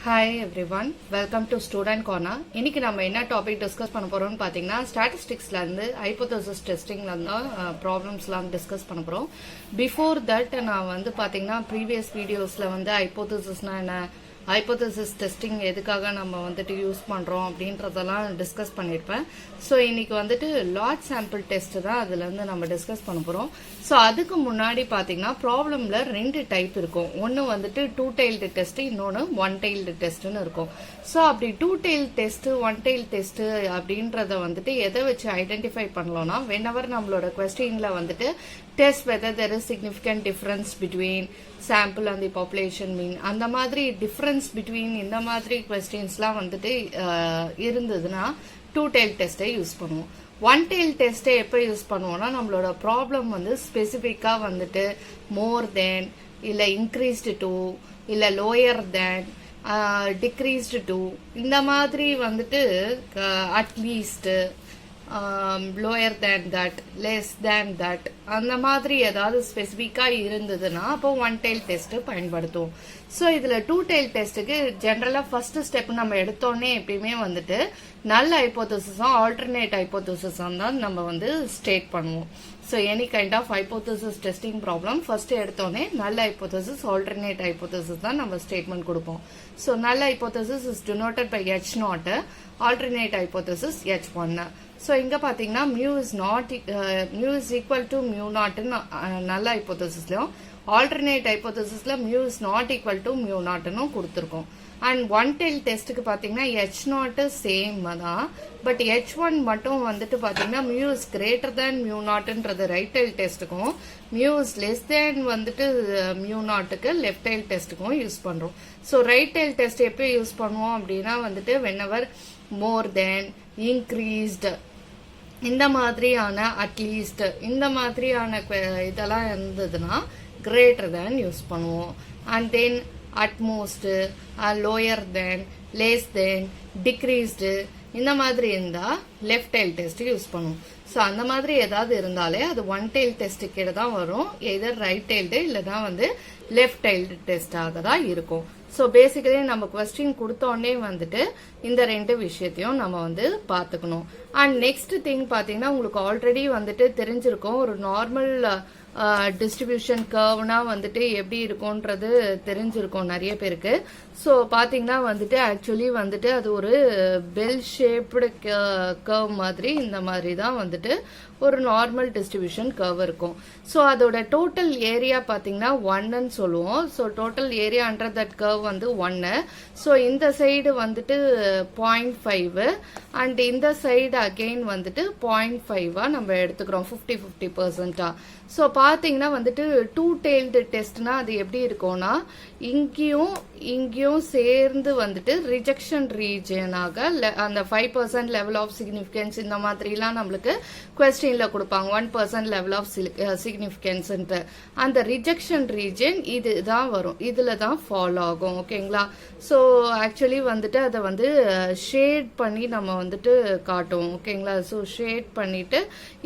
Hi everyone, welcome to Student Corner. இன்னைக்கு நம்ம என்ன டாபிக் டிஸ்கஸ் பண்ண போறோம்னு பாத்தீங்கன்னா ஸ்டாட்டிஸ்டிக்ஸ்ல இருந்து ஹைபோதசிஸ் டெஸ்டிங்ல இருந்து ப்ராப்ளம்ஸ்லாம் டிஸ்கஸ் பண்ண போறோம். பிஃபோர் தட் நான் வந்து பாத்தீங்கன்னா ப்ரீவியஸ் வீடியோஸ்ல வந்து ஹைபோதசிஸ்னா என்ன, ஹைபோதசிஸ் டெஸ்டிங் எதுக்காக நம்ம வந்துட்டு யூஸ் பண்றோம் அப்படின்றதெல்லாம் டிஸ்கஸ் பண்ணிருப்பேன். ஸோ இன்னைக்கு வந்துட்டு லார்ஜ் சாம்பிள் டெஸ்ட் தான் அதுல இருந்து நம்ம டிஸ்கஸ் பண்ண போறோம். ஸோ அதுக்கு முன்னாடி பாத்தீங்கன்னா ப்ராப்ளம்ல ரெண்டு டைப் இருக்கும். ஒன்னு வந்துட்டு டூ டெய்ல்டு டெஸ்ட், இன்னொன்னு ஒன் டெய்ல்டு டெஸ்ட்னு இருக்கும். ஸோ அப்படி two tail test one tail test அப்படின்றத வந்துட்டு எதை வச்சு ஐடென்டிஃபை பண்ணலாம்னா, whenever நம்மளோட கொஸ்டின்ல வந்துட்டு test whether there is significant difference between sample and the population mean, அந்த மாதிரி difference between இந்த மாதிரி questionsலாம் வந்துட்டு இருந்ததுன்னா டூ டெய்ல் டெஸ்ட்டை யூஸ் பண்ணுவோம். ஒன் டெய்ல் டெஸ்ட்டை எப்போ யூஸ் பண்ணுவோம்னா, நம்மளோட ப்ராப்ளம் வந்து ஸ்பெசிஃபிக்காக வந்துட்டு மோர் தேன் இல்லை இன்க்ரீஸ்டு டு இல்லை லோயர் தேன் டிக்ரீஸ்டு டு இந்த மாதிரி வந்துட்டு at least lower than that less than that அந்த மாதிரி ஏதாவது ஸ்பெசிஃபிக்காக இருந்ததுன்னா அப்போ ஒன் டெய்ல் டெஸ்ட் பயன்படுத்துவோம். ஸோ இதில் டூ டெய்ல் டெஸ்ட்டுக்கு ஜென்ரலாக ஃபர்ஸ்ட் ஸ்டெப் நம்ம எடுத்தோடனே எப்பயுமே வந்துட்டு நல்ல ஹைபோதசிஸும் ஆல்டர்னேட் ஹைபோதசிஸும் தான் நம்ம வந்து ஸ்டேட் பண்ணுவோம். So any kind of hypothesis testing problem first எடுத்தோடனே நல்ல ஹைபோதசிஸ் ஆல்டர்னேட் ஹைபோதசிஸ் தான் நம்ம ஸ்டேட்மெண்ட் கொடுப்போம். So null hypothesis is denoted by H0, alternate hypothesis H1. So இங்க பாத்தீங்கன்னா mu is equal to mu நாட்னு நல்ல ஹைபோதசிஸ்லயும், ஆல்டர்னேட் ஹைபோதசிஸ்ல mu is not equal to mu நாட்னு கொடுத்துருக்கோம். அண்ட் ஒன் டெய்ல் டெஸ்ட்டுக்கு பாத்தீங்கன்னா H0 சேம் தான், பட் H1 மட்டும் வந்துட்டு பாத்தீங்கன்னா mu is greater than mu நாட்ன்றது ரைட் டெய்ல் டெஸ்ட்டுக்கும், மியூ இஸ் லெஸ் தேன் வந்துட்டு மியூ நாட்டுக்கு லெஃப்ட் டெய்ல் டெஸ்ட்டுக்கும் யூஸ் பண்றோம். ஸோ ரைட் டெய்ல் டெஸ்ட் எப்போ யூஸ் பண்ணுவோம் அப்படின்னா வந்துட்டு whenever more than, increased, இந்த மாதிரியான அட்லீஸ்ட் இந்த மாதிரியான இதெல்லாம் இருந்ததுன்னா கிரேட்டர் தேன் யூஸ் பண்ணுவோம். And then at most, lower than, less than, decreased இந்த மாதிரி இருந்தா லெஃப்ட் டெய்ல் டெஸ்ட் யூஸ் பண்ணுவோம். ஸோ அந்த மாதிரி ஏதாவது இருந்தாலே அது ஒன் டெய்ல் டெஸ்ட் கிட்ட தான் வரும், எதர் ரைட் டெய்ல்டு இல்லைன்னா வந்து லெஃப்ட் டெய்ல்டு டெஸ்டாக தான் இருக்கும். ஸோ பேசிக்கலி நம்ம கொஸ்டின் கொடுத்தோடனே வந்துட்டு இந்த ரெண்டு விஷயத்தையும் நம்ம வந்து பார்த்துக்கணும். அண்ட் நெக்ஸ்ட் திங் பார்த்தீங்கன்னா உங்களுக்கு ஆல்ரெடி வந்துட்டு தெரிஞ்சிருக்கும், ஒரு நார்மல் டிஸ்ட்ரிபியூஷன் கர்வ்னா வந்துட்டு எப்படி இருக்கும்ன்றது தெரிஞ்சிருக்கும் நிறைய பேருக்கு. ஸோ பார்த்தீங்கன்னா வந்துட்டு ஆக்சுவலி வந்துட்டு அது ஒரு பெல் ஷேப்டு கர்வ் மாதிரி இந்த மாதிரி தான் வந்துட்டு ஒரு நார்மல் டிஸ்ட்ரிபியூஷன் கர்வ் இருக்கும். ஸோ அதோட டோட்டல் ஏரியா பார்த்தீங்கன்னா 1ன்னு சொல்லுவோம். So total area under that curve வந்து 1. ஸோ இந்த சைடு வந்துட்டு 0.5 அண்ட் இந்த சைடு அகெயின் வந்துட்டு 0.5 நம்ம எடுத்துக்கிறோம் 50-50%. ஸோ பார்த்தீங்கன்னா வந்துட்டு டூ டெய்ல்டு டெஸ்ட்னா அது எப்படி இருக்கும்னா, இங்கேயும் சேர்ந்து வந்துட்டு ரிஜெக்ஷன் ரீஜனாக அந்த 5% லெவல் ஆஃப் சிக்னிஃபிகன்ஸ் இந்த மாதிரிலாம் நம்மளுக்கு கொஸ்டின்ல கொடுப்பாங்க. 1% லெவல் ஆஃப் சிக்னிஃபிகன்ஸ் அந்த ரிஜெக்ஷன் ரீஜன் இதுதான் வரும், இதுல தான் ஃபாலோ ஆகும். ஓகேங்களா? ஸோ ஆக்சுவலி வந்துட்டு அதை வந்து ஷேட் பண்ணி நம்ம வந்துட்டு காட்டுவோம். ஓகேங்களா? ஸோ ஷேட் பண்ணிட்டு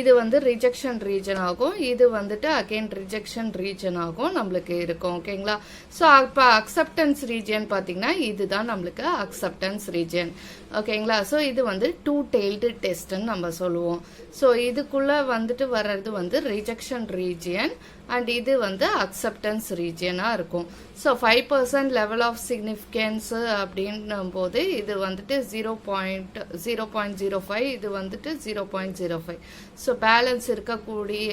இது வந்து ரிஜெக்ஷன் ரீஜன் ஆகும், இது வந்துட்டு அகைன் ரிஜெக்ஷன் ரீஜன் ஆகும் நம்மளுக்கு இருக்கும். ஓகேங்களா? ஸோ அப்போ அக்செப்டன்ஸ் ரீஜன் பார்த்தீங்கன்னா இதுதான் நம்மளுக்கு அக்செப்டன்ஸ் ரீஜன். ஓகேங்களா? ஸோ இது வந்து டூ டெய்ல்டு டெஸ்ட்னு நம்ம சொல்லுவோம். ஸோ இதுக்குள்ள வந்துட்டு வர்றது வந்து ரிஜெக்ஷன் ரீஜியன் அண்ட் இது வந்து அக்செப்டன்ஸ் ரீஜியனா இருக்கும். ஸோ 5% லெவல் ஆஃப் சிக்னிஃபிகன்ஸ் அப்படின்னும் போது இது வந்துட்டு 0.05, இது வந்துட்டு 0.05. ஸோ பேலன்ஸ் இருக்கக்கூடிய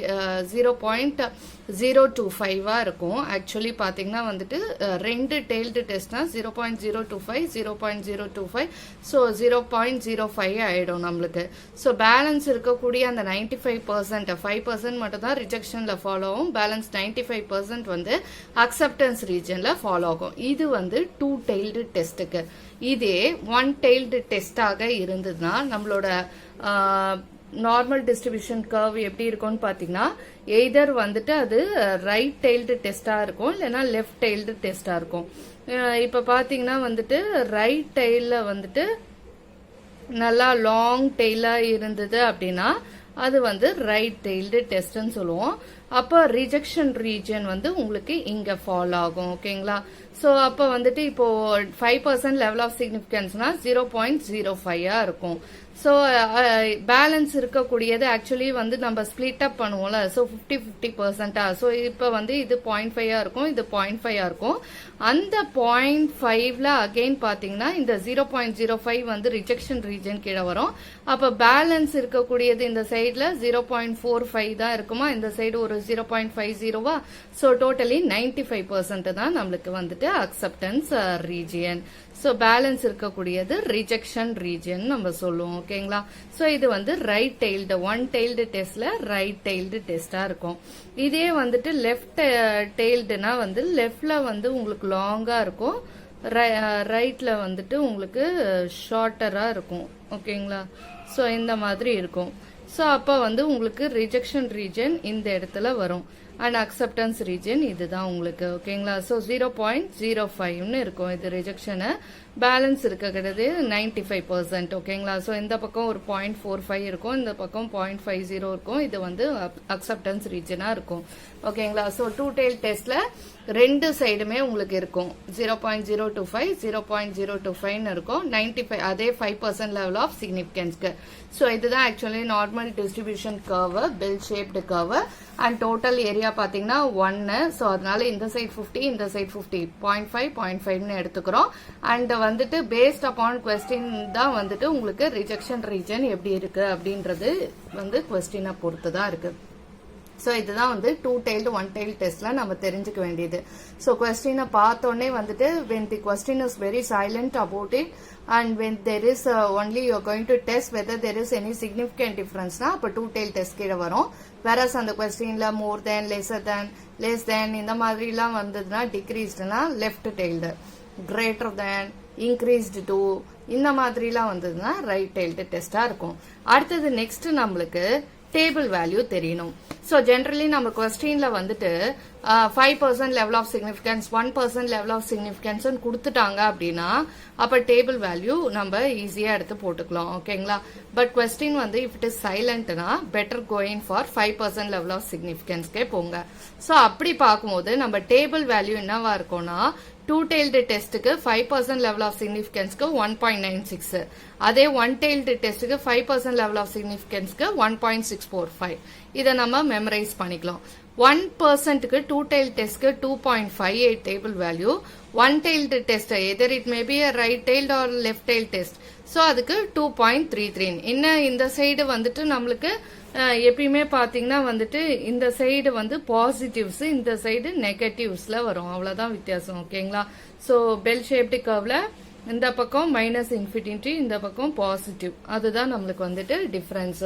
0.025 இருக்கும். ஆக்சுவலி பார்த்தீங்கன்னா வந்துட்டு ரெண்டு டெய்ல்டு டெஸ்ட்னா 0.025, 0.025, ஸோ 0.05 ஆயிடும் நம்மளுக்கு. ஸோ பேலன்ஸ் இருக்கக்கூடிய அந்த 95%, 5% மட்டும் தான் ரிஜெக்ஷன்ல ஃபாலோ ஆகும், பேலன்ஸ் 95% வந்து அக்செப்டன்ஸ் ரீஜன்ல ஃபாலோ ஆகும். இது வந்து டூ டெய்ல்டு டெஸ்ட்டுக்கு. இதே ஒன் டெய்ல்டு டெஸ்டாக இருந்ததுன்னா நம்மளோட நார்மல் டிஸ்ட்ரிபியூஷன் கர்வ் எப்படி இருக்கும்னு பாத்தீங்கன்னா, எய்தர் வந்துட்டு அது ரைட் டெய்ல்டு டெஸ்டா இருக்கும் இல்லைன்னா லெஃப்ட் டெய்ல்டு டெஸ்டா இருக்கும். இப்ப பாத்தீங்கன்னா வந்துட்டு ரைட் டெய்ல வந்துட்டு நல்லா லாங் டெய்லா இருந்தது அப்படின்னா அது வந்து ரைட் டெய்ல்டு டெஸ்ட்னு சொல்லுவோம். அப்போ ரிஜெக்ஷன் ரீஜன் வந்து உங்களுக்கு இங்க ஃபாலோ ஆகும். ஓகேங்களா? ஸோ அப்போ வந்துட்டு இப்போ 5% லெவல் ஆஃப் சிக்னிஃபிகன்ஸ்னா 0.05 இருக்கும். ஸோ பேலன்ஸ் இருக்கக்கூடியது ஆக்சுவலி வந்து நம்ம ஸ்பிளிட் அப் பண்ணுவோம்ல, ஸோ 50-50%. ஸோ இப்போ வந்து இது 0.5 இருக்கும், இது 0.5 இருக்கும். அந்த 0.5ல அகெயின் பார்த்தீங்கன்னா இந்த 0.05 வந்து ரிஜெக்ஷன் ரீஜன் கீழே வரும். அப்போ பேலன்ஸ் இருக்கக்கூடியது இந்த சைடில் 0.45 தான் இருக்குமா, இந்த சைடு ஒரு 0.50வா. ஸோ டோட்டலி 95% தான் நம்மளுக்கு வந்துட்டு அக்செப்டன்ஸ் ரீஜியன். ஸோ பேலன்ஸ் இருக்கக்கூடியது ரிஜெக்ஷன் ரீஜன் நம்ம சொல்லுவோம். ஓகேங்களா. ஸோ இது வந்து ரைட் டெய்ல்டு, ஒன் டெய்ல்டு டெஸ்ட்ல ரைட் டெய்ல்டு டெஸ்டா இருக்கும். இதே வந்துட்டு லெஃப்ட் டெய்ல்டுனா வந்து லெஃப்ட்ல வந்து உங்களுக்கு லாங்கா இருக்கும், ரைட்ல வந்துட்டு உங்களுக்கு ஷார்ட்டரா இருக்கும். ஓகேங்களா. ஸோ இந்த மாதிரி இருக்கும். ஸோ அப்போ வந்து உங்களுக்கு ரிஜெக்ஷன் ரீஜன் இந்த இடத்துல வரும் அண்ட் அக்செப்டன்ஸ் ரீஜன் இதுதான் உங்களுக்கு. ஓகேங்களா. ஸோ 0.05ன்னு இருக்கும் இது ரிஜெக்ஷனு. பேலன்ஸ் இருக்கிறது 95%. ஓகேங்களா. ஸோ இந்த பக்கம் ஒரு 0.45 இருக்கும், இந்த பக்கம் 0.50 இருக்கும். இது வந்து அக்செப்டன்ஸ் ரீஜனா இருக்கும். ஓகேங்களா. ஸோ டூ டெய்ல் டெஸ்ட்ல ரெண்டு சைடுமே உங்களுக்கு இருக்கும். 0.025 0.025 இருக்கும். 95 அதே 5% லெவல் ஆஃப் சிக்னிஃபிகன்ஸ்க்கு. ஸோ இதுதான் actually normal distribution curve, bell shaped curve. And total area பார்த்தீங்கன்னா 1. ஸோ அதனால இந்த சைட் 50, இந்த சைட் 50, 0.5 0.5ன்னு எடுத்துக்கிறோம். அண்ட் வந்துட்டு பேஸ்ட் அப்பான் கொஸ்டின் தான் வந்துட்டு உங்களுக்கு ரிஜெக்ஷன் ரீஜன் எப்படி இருக்கு அப்படின்றது வந்து கொஸ்டினை பொறுத்து தான் இருக்கு. ஸோ இதுதான் வந்து டூ டெய்ல்டு ஒன் டெய்ல் டெஸ்ட்ல நம்ம தெரிஞ்சுக்க வேண்டியது. ஸோ கொஸ்டினை பார்த்தோன்னே வந்துட்டு when the question is very silent about it and when there is only you are going to test whether there is any significant difference na அப்போ டூ டெய்ல் டெஸ்ட் கீழே வரும். whereas அந்த கொஸ்டின்ல மோர் தேன், less than இந்த மாதிரிலாம் வந்ததுன்னா டிக்ரீஸ்டுனா left tailed, greater than, increased to இந்த மாதிரிலாம் வந்ததுன்னா ரைட் டெய்ல்டு டெஸ்டா இருக்கும். அடுத்தது நெக்ஸ்ட் நம்மளுக்கு டேபிள் வேல்யூ தெரியணும். ஸோ ஜென்ரலி நம்ம கொஸ்டின்ல வந்துட்டு 5% level of significance, 1% level of significance கொடுத்துட்டாங்க அப்படின்னா அப்ப டேபிள் வேல்யூ நம்ம ஈஸியா எடுத்து போட்டுக்கலாம். ஓகேங்களா. பட் கொஸ்டின் வந்து இஃப் இட் இஸ் சைலண்ட்னா better going for 5% level of சிக்னிஃபிகன்ஸ்க்கே போங்க. ஸோ அப்படி பார்க்கும்போது நம்ம டேபிள் வேல்யூ என்னவா இருக்கும்னா டூ டெய்ல்டு டெஸ்ட்டுக்கு 5% லெவல் ஆஃப் சிக்னிஃபிகன்ஸ்க்கு 1.96, அதே ஒன் டெய்ல்டு டெஸ்ட்டுக்கு 5% லெவல் ஆஃப் சிக்னிஃபிகன்ஸ்க்கு 1.645. இதை நம்ம மெமரைஸ் பண்ணிக்கலாம். 1%க்கு டூ டெய்ல் டெஸ்ட்க்கு 2.58 table value. One tailed test either it may be right tailed or left tail test. So அதுக்கு 2.33. இன்னும் இந்த சைடு வந்துட்டு நம்மளுக்கு எப்பயுமே பாத்தீங்கன்னா வந்துட்டு இந்த சைடு வந்து பாசிட்டிவ்ஸ், இந்த சைடு நெகட்டிவ்ஸ்ல வரும், அவ்வளவுதான் வித்தியாசம். ஓகேங்களா. ஸோ பெல் ஷேப்டு கர்வ்ல இந்த பக்கம் மைனஸ் இன்ஃபினிட்டி, இந்த பக்கம் பாசிட்டிவ், அதுதான் நம்மளுக்கு வந்துட்டு டிஃபரன்ஸ்.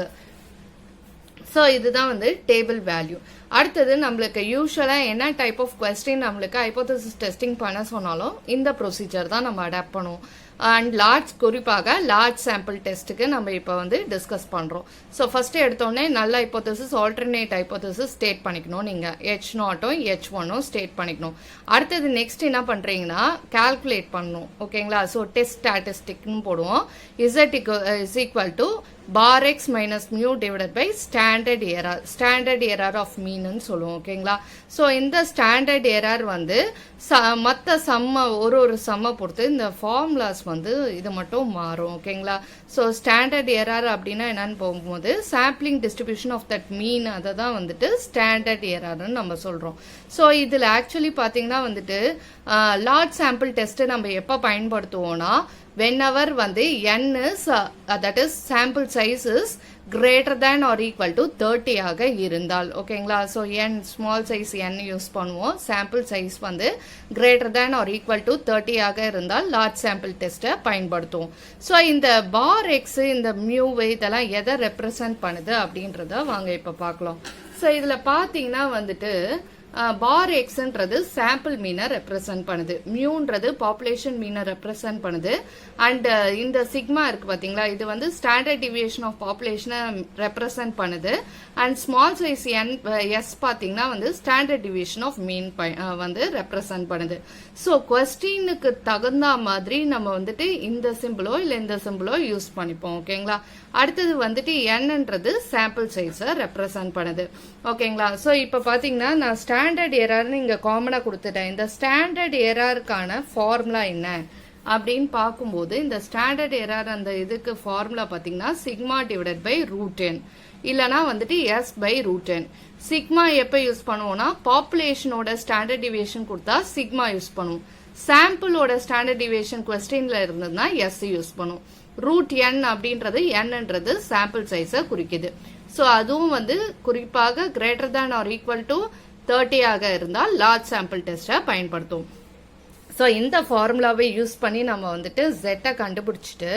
ஸோ இதுதான் வந்து டேபிள் வேல்யூ. அடுத்தது நம்மளுக்கு யூஸ்வலா என்ன டைப் ஆஃப் கொஸ்டின் நம்மளுக்கு ஹைபோதசிஸ் டெஸ்டிங் பண்ண சொன்னாலும் இந்த ப்ரொசீஜர் தான் நம்ம அடாப்ட் பண்ணுவோம். அண்ட் குறிப்பாக லார்ஜ் சாம்பிள் டெஸ்ட்டுக்கு நம்ம இப்போ வந்து டிஸ்கஸ் பண்றோம். ஸோ ஃபர்ஸ்ட் எடுத்தோடனே நல்ல ஹைபோதசிஸ், ஆல்டர்னேட் ஹைபோதசிஸ் ஸ்டேட் பண்ணிக்கணும். நீங்க H0 H1 ஸ்டேட் பண்ணிக்கணும். அடுத்தது நெக்ஸ்ட் என்ன பண்றீங்கன்னா கால்குலேட் பண்ணணும். ஓகேங்களா. ஸோ டெஸ்ட் ஸ்டாட்டிஸ்டிக்னு போடுவோம். Z is equal to bar x minus mu divided by standard error of mean சொல்லுவோம். ஓகேங்களா. ஸோ இந்த ஸ்டாண்டர்ட் எரர் வந்து மற்ற சம்ம ஒரு சம்ம பொறுத்து இந்த ஃபார்முலாஸ் வந்து இது மட்டும் மாறும். ஓகேங்களா. ஸோ ஸ்டாண்டர்ட் எரர் அப்படின்னா என்னன்னு போகும்போது sampling distribution of that mean, அதை தான் வந்துட்டு ஸ்டாண்டர்ட் எரர்னு நம்ம சொல்றோம். ஸோ இதுல ஆக்சுவலி பாத்தீங்கன்னா வந்துட்டு லார்ஜ் சாம்பிள் டெஸ்ட் நம்ம எப்ப பயன்படுத்துவோம்னா whenever வந்து n is that is sample size is greater than or equal to 30 ஆக இருந்தால். ஓகேங்களா. So n small size n use பண்ணுவோம். சாம்பிள் சைஸ் வந்து greater than or equal to 30 ஆக இருந்தால் லார்ஜ் சாம்பிள் டெஸ்ட்டை பயன்படுத்துவோம். ஸோ இந்த பார் எக்ஸ், இந்த மியூ இதெல்லாம் எதை ரெப்ரசன்ட் பண்ணுது அப்படின்றத வாங்க இப்ப பார்க்கலாம். ஸோ இதுல பாத்தீங்கன்னா வந்துட்டு பார் எக்ஸ்ன்றது சாம்பிள் மீனை ரெப்ரசன்ட் பண்ணுது, மியூன்றது பாப்புலேஷன் மீனை ரெப்ரசன்ட் பண்ணுது. அண்ட் இந்த சிக்மா இருக்கு பாத்தீங்களா, இது வந்து ஸ்டாண்டர்ட் டிவியேஷன் ஆஃப் பாப்புலேஷனை ரெப்ரசன்ட் பண்ணுது. அண்ட் ஸ்மால் சைஸ் எஸ் பாத்தீங்கன்னா வந்து ஸ்டாண்டர்ட் டிவியேஷன் ஆஃப் மீன் வந்து ரெப்ரசன்ட் பண்ணுது. ஸோ கொஸ்டினுக்கு தகுந்த மாதிரி நம்ம வந்துட்டு இந்த சிம்பிளோ இல்ல இந்த சிம்பிளோ யூஸ் பண்ணிப்போம். ஓகேங்களா. அடுத்தது வந்துட்டு என்னன்றது சாம்பிள் சைஸை ரெப்ரசன்ட் பண்ணுது. ஓகேங்களா. ஸோ இப்ப பாத்தீங்கன்னா நான் ஸ்டாண்டர்ட் எரர்னு இங்கே காமனாக கொடுத்துட்டேன். இந்த ஸ்டாண்டர்ட் எரருக்கான ஃபார்முலா என்ன அப்படின்னு பார்க்கும்போது இந்த ஸ்டாண்டர்ட் எரர் அந்த இதுக்கு ஃபார்முலா பார்த்தீங்கன்னா சிக்மா டிவைடட் பை √n இல்லைனா வந்துட்டு எஸ் பை √n. சிக்மா எப்போ யூஸ் பண்ணுவோம்னா பாப்புலேஷனோட ஸ்டாண்டர்ட் டிவியேஷன் கொடுத்தா சிக்மா யூஸ் பண்ணுவோம். சாம்பிளோட ஸ்டாண்டர்ட் டிவியேஷன் கொஸ்டின்ல இருந்ததுன்னா எஸ் யூஸ் பண்ணும். √n அப்படின்றது nன்றது சாம்பிள் சைஸை குறிக்குது. ஸோ அதுவும் வந்து குறிப்பாக greater than or equal to 30 ஆக இருந்தால் லார்ஜ் சாம்பிள் டெஸ்ட்டை பயன்படுத்தும். ஸோ இந்த ஃபார்முலாவை யூஸ் பண்ணி நம்ம வந்துட்டு ஜெட்டை கண்டுபிடிச்சிட்டு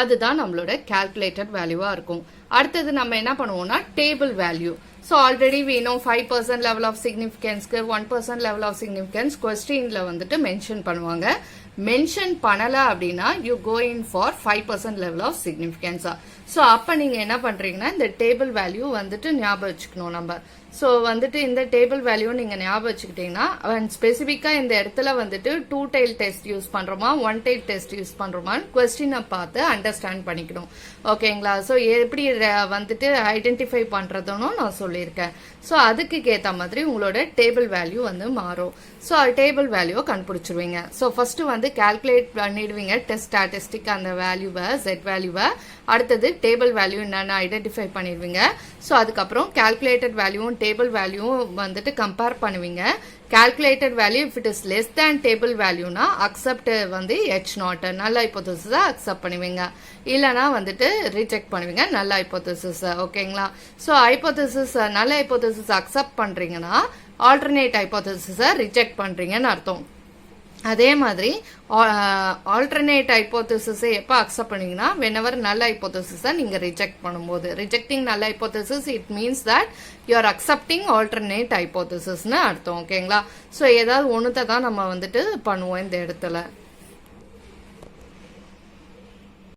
அதுதான் நம்மளோட கால்குலேட்டட் வேல்யூவாக இருக்கும். அடுத்தது நம்ம என்ன பண்ணுவோம்னா table value. So already we know 5% level of சிக்னிஃபிகன்ஸ்க்கு 1% லெவல் ஆஃப் சிக்னிஃபிகன்ஸ் கொஸ்டின்ல வந்துட்டு மென்ஷன் பண்ணுவாங்க. மென்ஷன் பண்ணல அப்படின்னா you go in for 5% level of சிக்னிஃபிகன்ஸா. ஸோ அப்போ நீங்கள் என்ன பண்ணுறீங்கன்னா இந்த டேபிள் வேல்யூ வந்துட்டு ஞாபகம் வச்சுக்கணும் நம்ம. ஸோ வந்துட்டு இந்த டேபிள் வேல்யூ நீங்கள் ஞாபகம் வச்சுக்கிட்டீங்கன்னா ஸ்பெசிஃபிக்காக இந்த இடத்துல வந்துட்டு 2 tail டெஸ்ட் யூஸ் பண்ணுறோமா 1 tail டெஸ்ட் யூஸ் பண்ணுறோமான்னு கொஸ்டினை பார்த்து அண்டர்ஸ்டாண்ட் பண்ணிக்கணும். ஓகேங்களா? ஸோ எப்படி வந்துட்டு ஐடென்டிஃபை பண்ணுறதுன்னு நான் சொல்லியிருக்கேன். ஸோ அதுக்கு ஏற்ற மாதிரி உங்களோட டேபிள் வேல்யூ வந்து மாறும். ஸோ டேபிள் வேல்யூவை கண்டுபிடிச்சிருவீங்க. ஸோ ஃபர்ஸ்ட் வந்து கால்குலேட் பண்ணிடுவீங்க டெஸ்ட் ஸ்டாட்டிஸ்டிக் அந்த வேல்யூவை செட் வேல்யூவை. அடுத்தது டேபிள் வேல்யூ என்னன்னு ஐடென்டிஃபை பண்ணிடுவீங்க. ஸோ அதுக்கப்புறம் கால்குலேட்டட் வேல்யூவும் டேபிள் வேல்யூவும் வந்துட்டு கம்பேர் பண்ணுவீங்க. Calculated value if it is less than table வேல்யூனா அக்செப்ட் வந்து H0 நல்ல ஹைபோதசிஸை அக்செப்ட் பண்ணுவீங்க. இல்லைனா வந்துட்டு ரிஜெக்ட் பண்ணுவீங்க நல்ல ஹைபோதசிஸ். ஓகேங்களா? ஸோ ஹைபோதசிஸ் நல்ல ஹைபோதசிஸ் அக்செப்ட் பண்றீங்கன்னா ஆல்டர்னேட் ஹைபோதசிஸை ரிஜெக்ட் பண்றீங்கன்னு அர்த்தம். அதே மாதிரி ஆல்டர்னேட் ஹைபோதசிஸை எப்போ அக்செப்ட் பண்ணீங்கன்னா வெனவர் நல்ல ஹைபோதசிஸை நீங்கள் ரிஜெக்ட் பண்ணும்போது rejecting null hypothesis it means that you are accepting alternate ஹைபோதசிஸ்னு அர்த்தம். ஓகேங்களா? ஸோ ஏதாவது ஒன்றுத்தை தான் நம்ம வந்துட்டு பண்ணுவோம் இந்த இடத்துல.